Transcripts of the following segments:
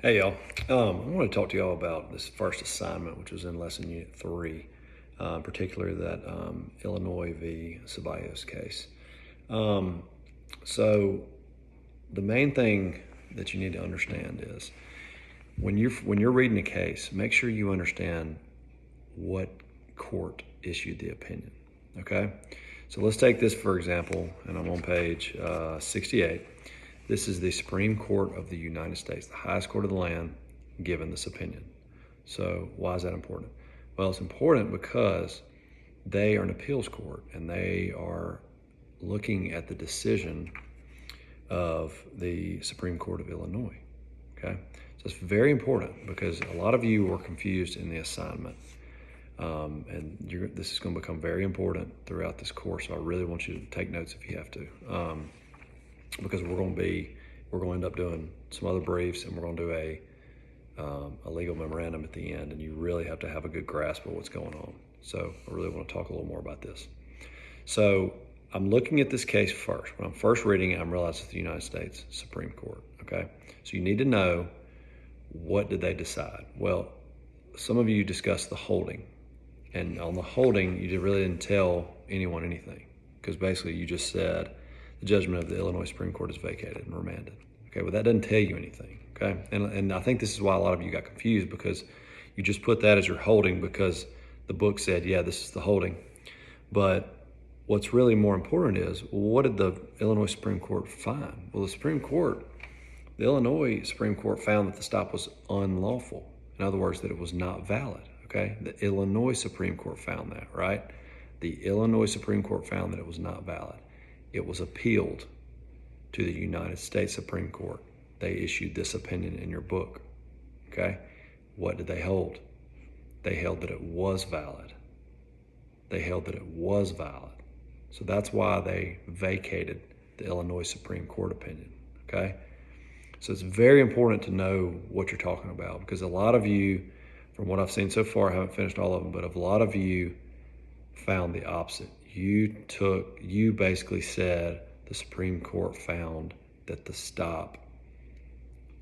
Hey y'all, I want to talk to y'all about this first assignment, which was in lesson unit 3, particularly that Illinois v. Ceballos case. Um, so the main thing that you need to understand is when you're reading a case, make sure you understand what court issued the opinion. Okay, so let's take this for example, and I'm on page 68. This is the Supreme Court of the United States, the highest court of the land, given this opinion. So why is that important? Well, it's important because they are an appeals court and they are looking at the decision of the Supreme Court of Illinois. Okay, so it's very important because a lot of you were confused in the assignment. And this is going to become very important throughout this course. So I really want you to take notes if you have to. Because we're going to end up doing some other briefs, and we're going to do a legal memorandum at the end, and you really have to have a good grasp of what's going on. So I really want to talk a little more about this. So I'm looking at this case first. When I'm first reading it, I'm realizing it's the United States Supreme Court, okay? So you need to know, what did they decide? Well, some of you discussed the holding, and on the holding, you really didn't tell anyone anything, because basically you just said, the judgment of the Illinois Supreme Court is vacated and remanded. Okay, well, that doesn't tell you anything, okay? And I think this is why a lot of you got confused, because you just put that as your holding because the book said, yeah, this is the holding. But what's really more important is, what did the Illinois Supreme Court find? Well, the Illinois Supreme Court found that the stop was unlawful. In other words, that it was not valid, okay? The Illinois Supreme Court found that, right? The Illinois Supreme Court found that it was not valid. It was appealed to the United States Supreme Court. They issued this opinion in your book, okay? What did they hold? They held that it was valid. They held that it was valid. So that's why they vacated the Illinois Supreme Court opinion, okay? So it's very important to know what you're talking about, because a lot of you, from what I've seen so far, I haven't finished all of them, but a lot of you found the opposite. You basically said the Supreme Court found that the stop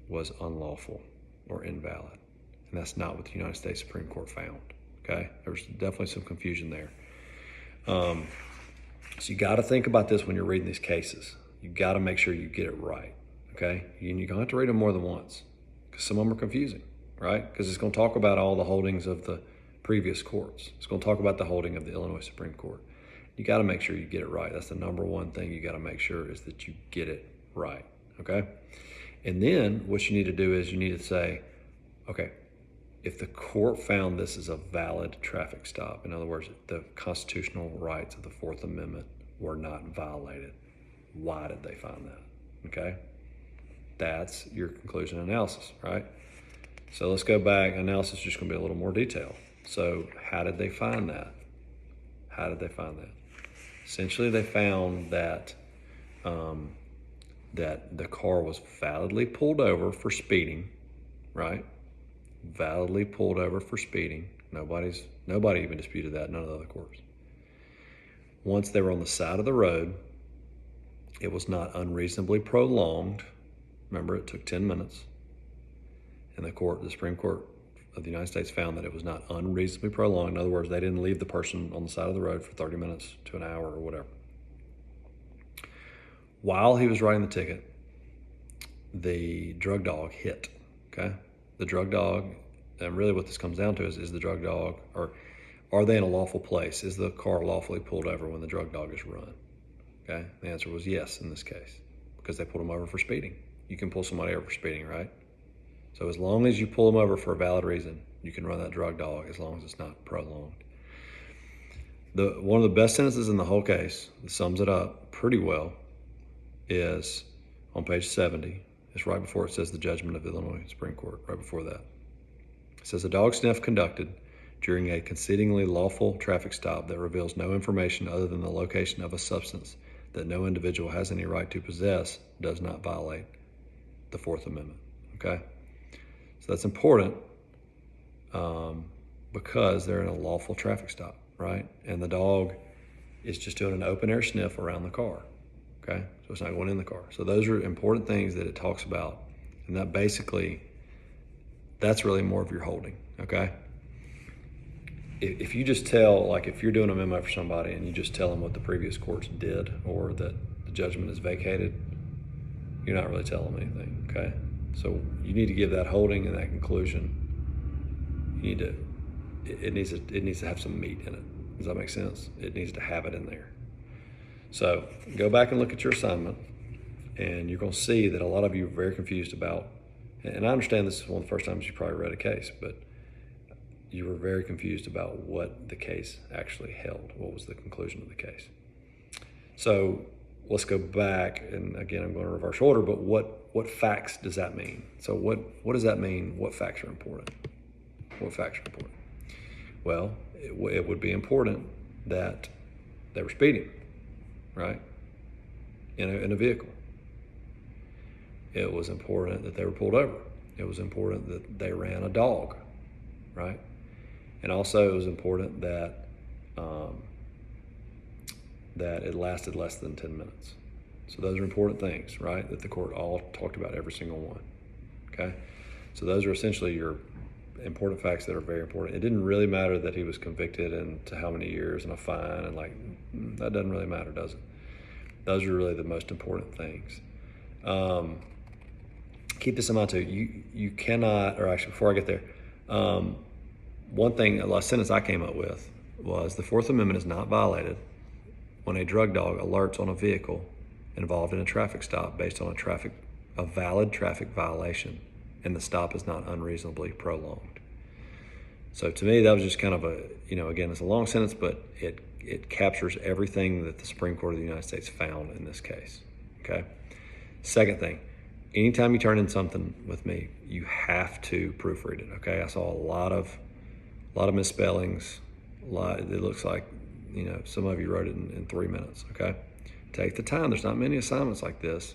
was unlawful or invalid. And that's not what the United States Supreme Court found, okay? There's definitely some confusion there. So you got to think about this when you're reading these cases. You got to make sure you get it right, okay? You're going to have to read them more than once, because some of them are confusing, right? Because it's going to talk about all the holdings of the previous courts. It's going to talk about the holding of the Illinois Supreme Court. You got to make sure you get it right. That's the number one thing you got to make sure, is that you get it right, okay? And then what you need to do is you need to say, okay, if the court found this is a valid traffic stop, in other words, the constitutional rights of the Fourth Amendment were not violated, why did they find that, okay? That's your conclusion analysis, right? So let's go back. Analysis is just going to be a little more detailed. So how did they find that? How did they find that? Essentially, they found that that the car was validly pulled over for speeding, right? Validly pulled over for speeding. Nobody even disputed that, none of the other courts. Once they were on the side of the road, it was not unreasonably prolonged. Remember, it took 10 minutes. And the Supreme Court of the United States found that it was not unreasonably prolonged. In other words, they didn't leave the person on the side of the road for 30 minutes to an hour or whatever. While he was writing the ticket, the drug dog hit, okay? The drug dog, and really what this comes down to is the drug dog, or are they in a lawful place? Is the car lawfully pulled over when the drug dog is run? Okay, the answer was yes in this case, because they pulled him over for speeding. You can pull somebody over for speeding, right? So as long as you pull them over for a valid reason, you can run that drug dog, as long as it's not prolonged. One of the best sentences in the whole case, that sums it up pretty well, is on page 70. It's right before it says the judgment of the Illinois Supreme Court, right before that. It says, a dog sniff conducted during a concedingly lawful traffic stop that reveals no information other than the location of a substance that no individual has any right to possess does not violate the Fourth Amendment, okay? So that's important because they're in a lawful traffic stop, right? And the dog is just doing an open air sniff around the car, okay? So it's not going in the car. So those are important things that it talks about. And that basically that's really more of your holding, okay? If you just tell, like if you're doing a memo for somebody and you just tell them what the previous courts did or that the judgment is vacated, you're not really telling them anything, okay? So you need to give that holding and that conclusion. You need to, it needs to have some meat in it. Does that make sense? It needs to have it in there. So go back and look at your assignment, and you're going to see that a lot of you are very confused about, and I understand this is one of the first times you probably read a case, but you were very confused about what the case actually held. What was the conclusion of the case? So let's go back, and again, I'm going to reverse order, but what facts does that mean? So what does that mean? What facts are important? What facts are important? Well, it would be important that they were speeding, right? In a vehicle. It was important that they were pulled over. It was important that they ran a dog, right? And also it was important that that it lasted less than 10 minutes. So those are important things, right? That the court all talked about, every single one, okay? So those are essentially your important facts that are very important. It didn't really matter that he was convicted and to how many years and a fine, and like, that doesn't really matter, does it? Those are really the most important things. Keep this in mind too. You cannot, or actually before I get there, one thing, a sentence I came up with was the Fourth Amendment is not violated when a drug dog alerts on a vehicle involved in a traffic stop based on a valid traffic violation, and the stop is not unreasonably prolonged. So to me, that was just kind of a, again, it's a long sentence, but it captures everything that the Supreme Court of the United States found in this case, okay? Second thing, anytime you turn in something with me, you have to proofread it, okay? I saw a lot of misspellings. It looks like, some of you wrote it in 3 minutes, okay? Take the time. There's not many assignments like this.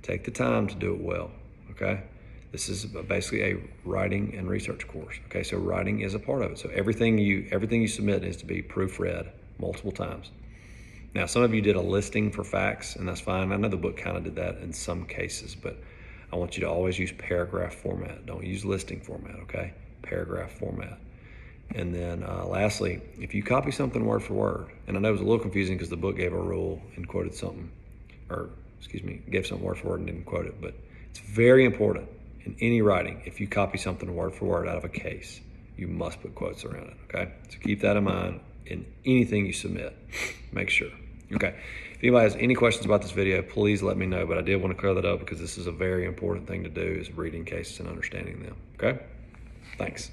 Take the time to do it well, okay? This is basically a writing and research course, okay? So writing is a part of it. So everything you submit needs to be proofread multiple times. Now, some of you did a listing for facts, and that's fine. I know the book kind of did that in some cases, but I want you to always use paragraph format. Don't use listing format, okay? Paragraph format. And then lastly, if you copy something word for word, and I know it was a little confusing because the book gave a rule and quoted something, gave something word for word and didn't quote it, but it's very important in any writing. If you copy something word for word out of a case, you must put quotes around it, okay? So keep that in mind in anything you submit. Make sure, okay? If anybody has any questions about this video, please let me know, but I did want to clear that up because this is a very important thing to do, is reading cases and understanding them, okay? Thanks.